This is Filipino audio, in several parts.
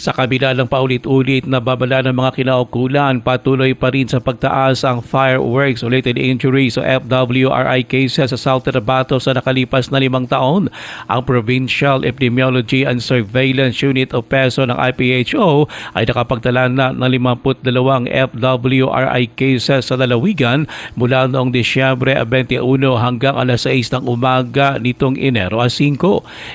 Sa kabila ng paulit-ulit na babala ng mga kinaukulan, patuloy pa rin sa pagtaas ang fireworks-related injuries o FWRI cases sa South Cotabato sa nakalipas na 5 taon. Ang Provincial Epidemiology and Surveillance Unit o PESO ng IPHO ay nakapagtala na ng 52 FWRI cases sa lalawigan mula noong Disyembre 21 hanggang alas 6 ng umaga nitong Enero 5.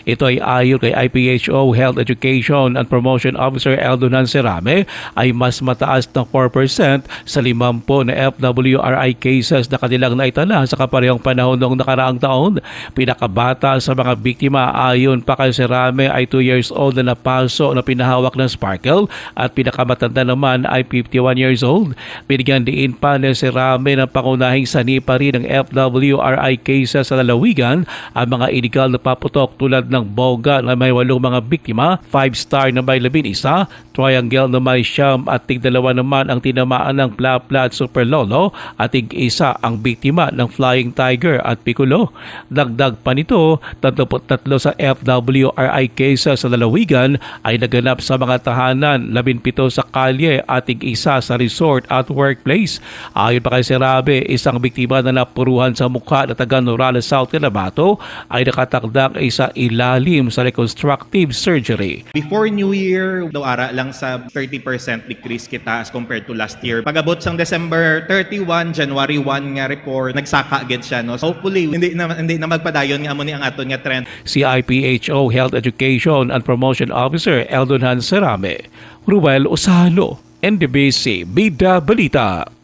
Ito ay ayon kay IPHO Health Education and Promotion Officer Eldon Serame ay mas mataas ng 4% sa 50 na FWRI cases na kanilang naitala sa kaparehong panahon noong nakaraang taon. Pinakabata sa mga biktima ayon pa kay Serame ay 2 years old na napaso na pinahawak ng Sparkle at pinakamatanda naman ay 51 years old. Binigyan diin pa ni Serame ng pangunahing sanipa rin ng FWRI cases sa lalawigan ang mga illegal na paputok tulad ng boga na may 8 mga biktima, 5-star na may 11, triangle na may 9 at tig-2 naman ang tinamaan ng Plapla at Super Lolo at tig-1 ang biktima ng Flying Tiger at Piccolo. Dagdag pa nito, 33 sa FWRI cases sa lalawigan ay naganap sa mga tahanan, 17 sa kalye at tig-1 sa resort at workplace. Ayon pa kay Serabe, isang biktima na napuruhan sa mukha na taga Nogales South Cotabato ay nakatakdang sa ilalim sa reconstructive surgery. Before New Year, daw ara lang sa 30% decrease kita as compared to last year. Pag-abot sang December 31, January 1 nga report, nagsaka agad siya. No? So hopefully, hindi na magpadayon nga mo ni ang aton nga trend. Si IPHO Health Education and Promotion Officer Eldon Serame, Ruel Osalo, NDBC Bida Balita.